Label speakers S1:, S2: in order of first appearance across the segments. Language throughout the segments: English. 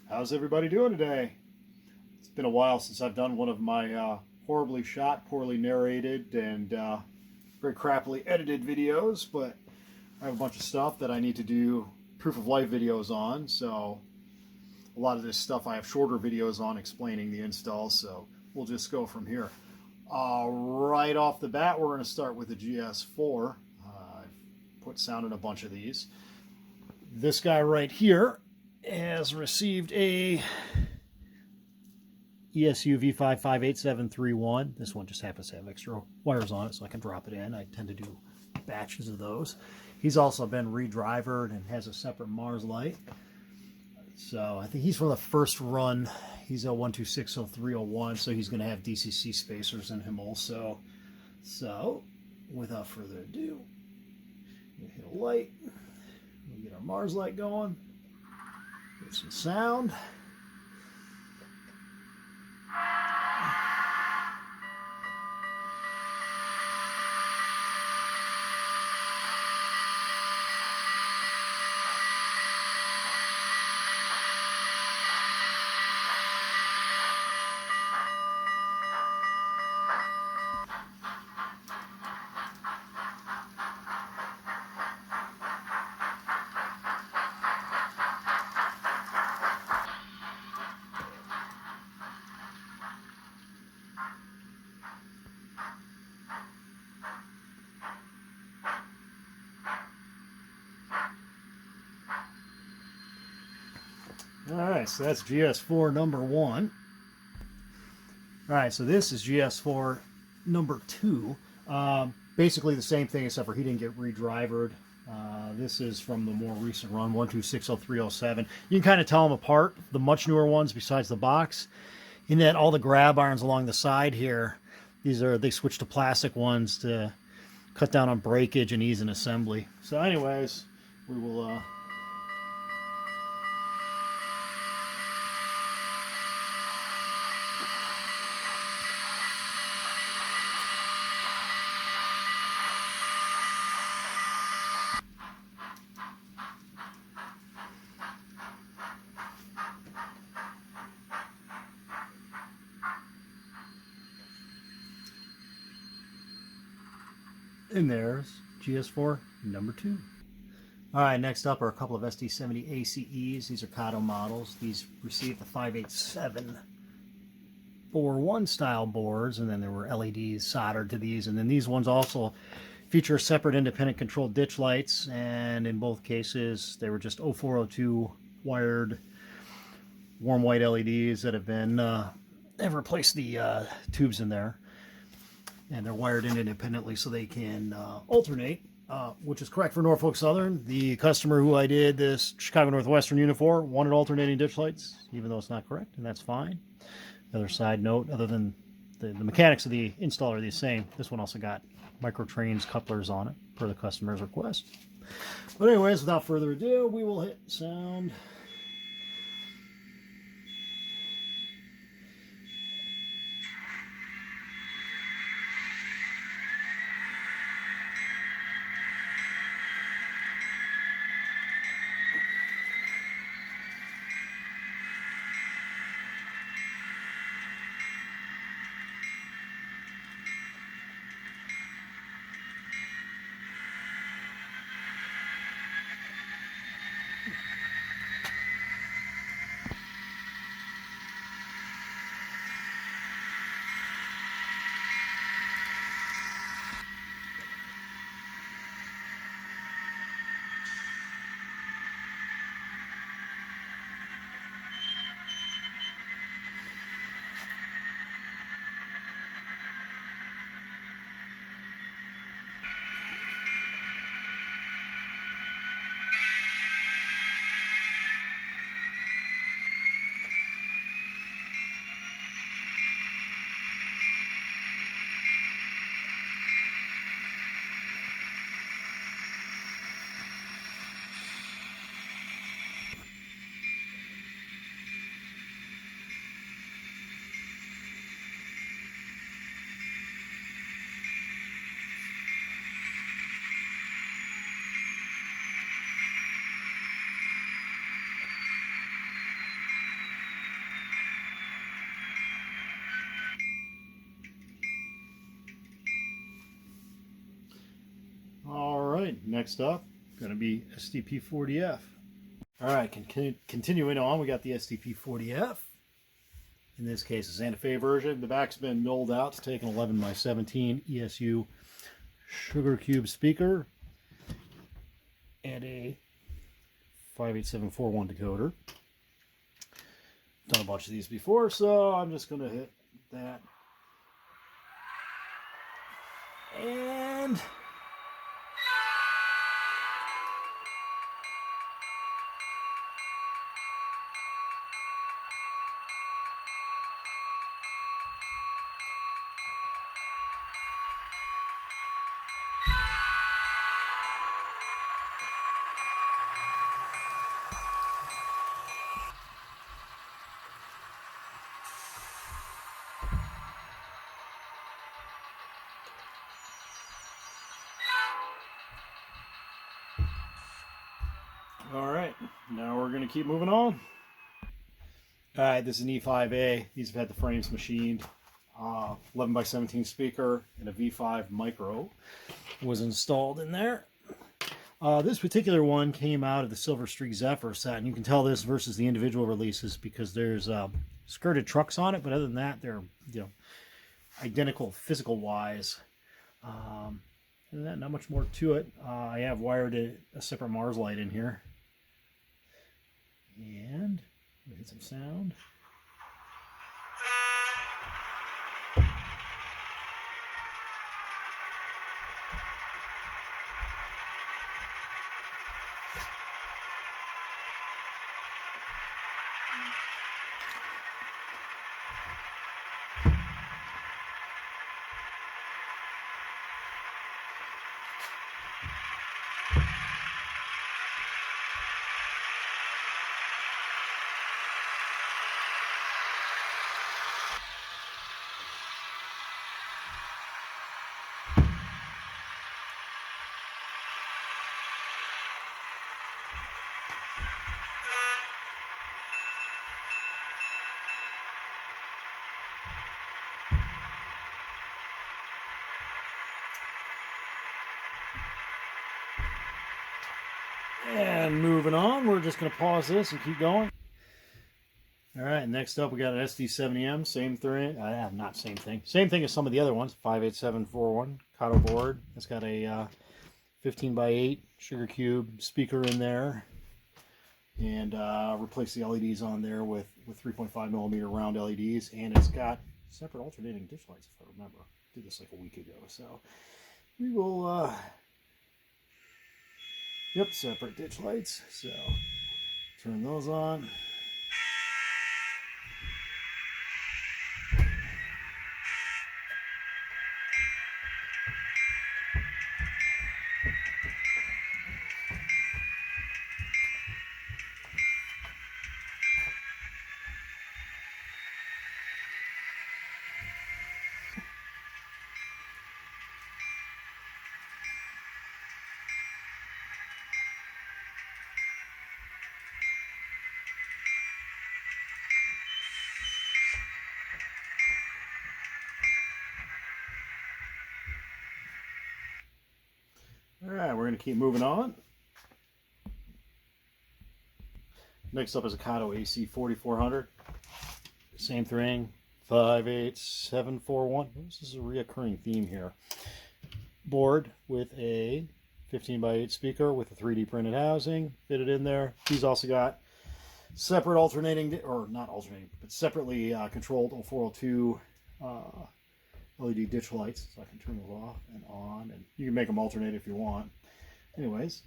S1: How's everybody doing today? It's been a while since I've done one of my horribly shot, poorly narrated, and very crappily edited videos, but I have a bunch of stuff that I need to do proof of life videos on, so a lot of this stuff I have shorter videos on explaining the install, so we'll just go from here. Right off the bat, we're going to start with the GS4. I've put sound in a bunch of these. This guy right here has received a ESU V55731. This one just happens to have extra wires on it, so I can drop it in. I tend to do batches of those. He's also been redrivered and has a separate Mars light. So I think he's from the first run. He's a 1260301, so he's going to have DCC spacers in him also. So without further ado, we'll hit a light. We'll get our Mars light going. Get some sound. Alright, so that's GS4 number 1. Alright, so this is GS4 number 2. Basically the same thing except for he didn't get redrivered. This is from the more recent run, 1260307. You can kind of tell them apart, the much newer ones besides the box, in that all the grab irons along the side here, they switched to plastic ones to cut down on breakage and ease in assembly. So anyways, we will... And there's GS4 number 2. Alright, next up are a couple of SD70 ACEs. These are Kato models. These received the 58741 style boards, and then there were LEDs soldered to these. And then these ones also feature separate independent controlled ditch lights, and in both cases they were just 0402 wired warm white LEDs that have been have replaced the tubes in there. And they're wired in independently so they can alternate, which is correct for Norfolk Southern. The customer who I did this Chicago Northwestern unit for wanted alternating ditch lights, even though it's not correct, and that's fine. Another side note, other than the mechanics of the install are the same, this one also got MicroTrains couplers on it, per the customer's request. But anyways, without further ado, we will hit sound. next up, going to be SDP40F. All right, continuing on, we got the SDP40F. In this case, a Santa Fe version. The back's been milled out to take an 11x17 ESU sugar cube speaker and a 58741 decoder. Done a bunch of these before, so I'm just going to hit that. And all right, now we're going to keep moving on. All right, this is an E5A. These have had the frames machined. 11x17 speaker and a V5 micro was installed in there. This particular one came out of the Silver Streak Zephyr set, and you can tell this versus the individual releases because there's skirted trucks on it, but other than that, they're identical physical wise. Other than that, not much more to it. I have wired a separate Mars light in here. And we hit some sound. And moving on, we're just going to pause this and keep going. All right, next up we got an SD70M, same thing, not same thing. Same thing as some of the other ones, 58741 Kato board. It's got a 15x8 sugar cube speaker in there. And replace the LEDs on there with 3.5mm round LEDs. And it's got separate alternating ditch lights, if I remember. I did this like a week ago, so we will... Yep, separate ditch lights. So turn those on. All right, we're going to keep moving on. Next up is a Kato AC 4400. Same thing, 58741. This is a reoccurring theme here. Board with a 15x8 speaker with a 3D printed housing fitted in there. He's also got separate alternating, or not alternating, but separately controlled 0402 LED ditch lights, so I can turn those off and on, and you can make them alternate if you want. Anyways.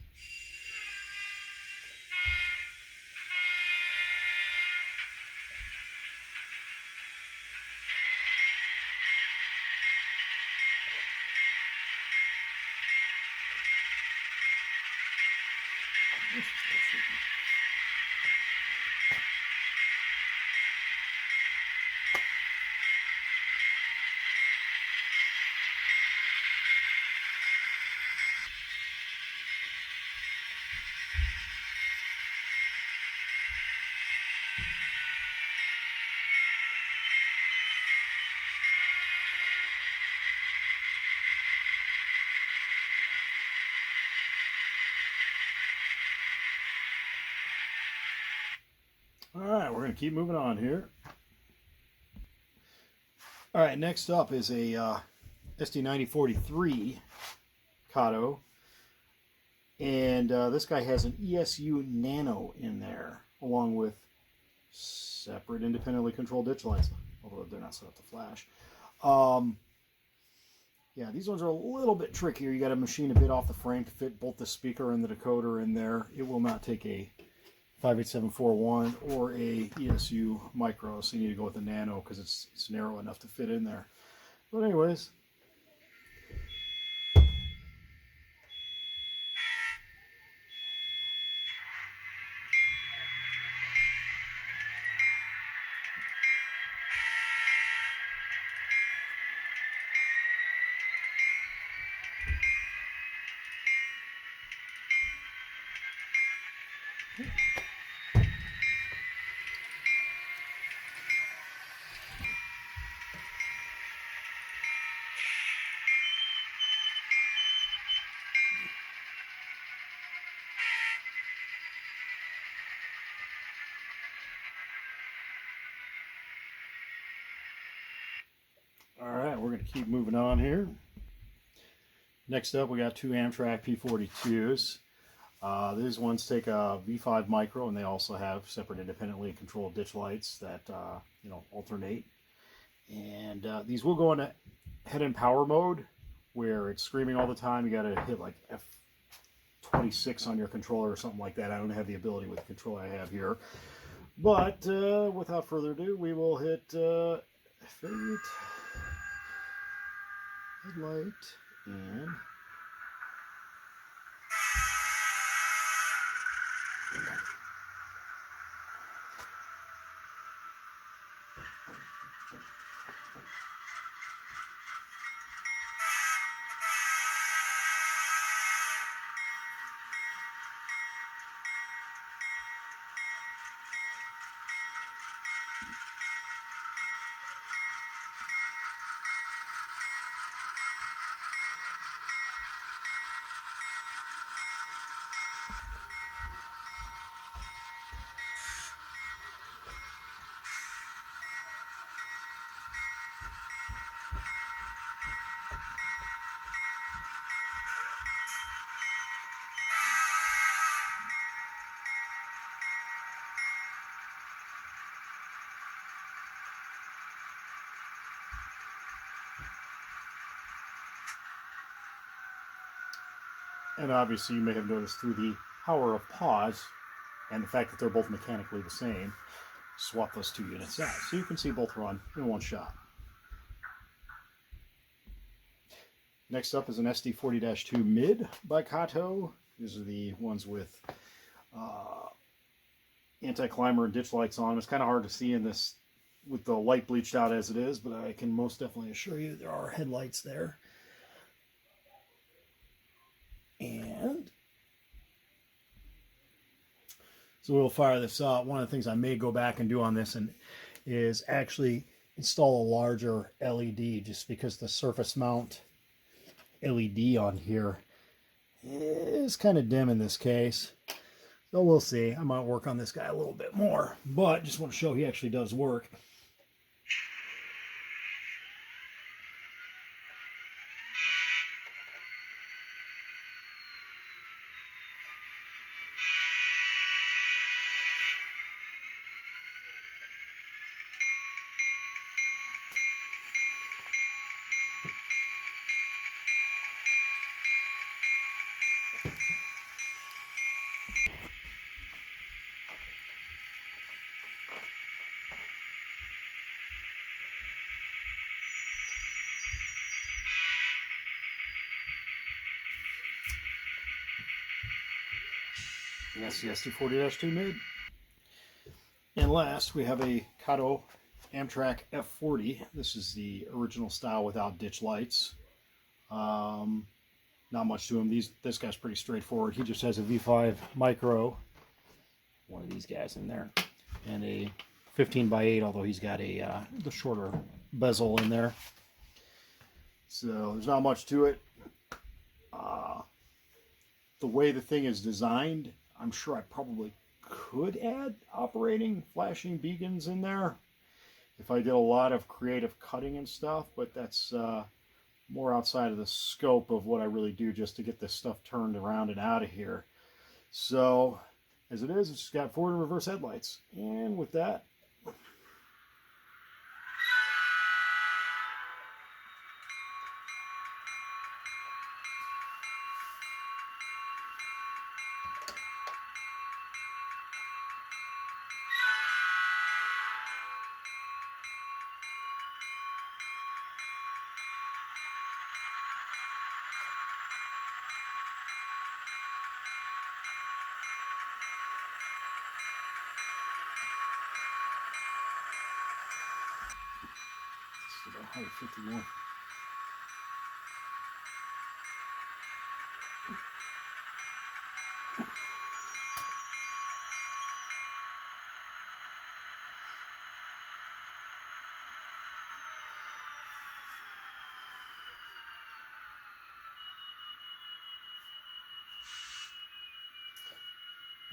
S1: All right, we're going to keep moving on here. All right, next up is a SD9043 Kato. And this guy has an ESU Nano in there, along with separate independently controlled ditch lights, although they're not set up to flash. Yeah, these ones are a little bit trickier. You got to machine a bit off the frame to fit both the speaker and the decoder in there. It will not take a 58741 or a ESU micro, so you need to go with the Nano because it's narrow enough to fit in there. But anyways, all right, we're going to keep moving on here. Next up, we got two Amtrak P42s. These ones take a V5 micro, and they also have separate independently controlled ditch lights that alternate. And these will go into head and power mode, where it's screaming all the time. You got to hit like F26 on your controller or something like that. I don't have the ability with the controller I have here. But without further ado, we will hit headlight and obviously you may have noticed through the power of pause and the fact that they're both mechanically the same, swap those two units out. So you can see both run in one shot. Next up is an SD40-2 mid by Kato. These are the ones with anti-climber and ditch lights on them. It's kind of hard to see in this with the light bleached out as it is, but I can most definitely assure you there are headlights there. And so we'll fire this up. One of the things I may go back and do on this is actually install a larger LED, just because the surface mount LED on here is kind of dim in this case. So we'll see. I might work on this guy a little bit more, but just want to show he actually does work. That's the SD40-2 mid. And last, we have a Kado Amtrak F40. This is the original style without ditch lights. Not much to him. This guy's pretty straightforward. He just has a V5 micro, one of these guys in there, and a 15x8, although he's got the shorter bezel in there. So there's not much to it. The way the thing is designed, I'm sure I probably could add operating flashing beacons in there if I did a lot of creative cutting and stuff, but that's more outside of the scope of what I really do just to get this stuff turned around and out of here. So as it is, it's just got forward and reverse headlights. And with that, it's about 151.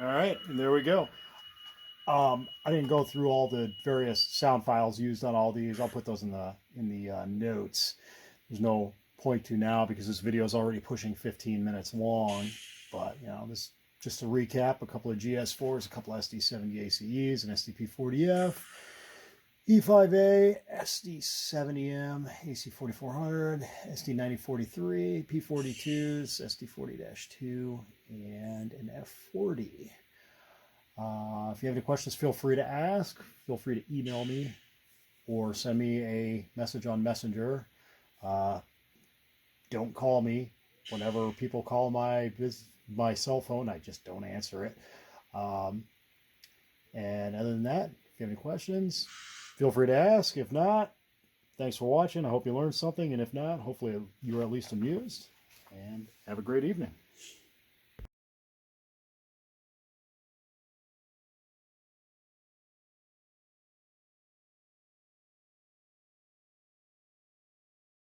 S1: All right, and there we go. I didn't go through all the various sound files used on all these. I'll put those in the notes. There's no point to now because this video is already pushing 15 minutes long. But you know, this just to recap: a couple of GS4s, a couple of SD70 ACEs, an SD P40F, E5A, SD70M, AC4400, SD9043, P42s, SD40-2, and an F40. If you have any questions, feel free to ask. Feel free to email me or send me a message on Messenger. Don't call me. Whenever people call my cell phone, I just don't answer it. And other than that, if you have any questions, feel free to ask. If not, thanks for watching. I hope you learned something. And if not, hopefully you were at least amused. And have a great evening.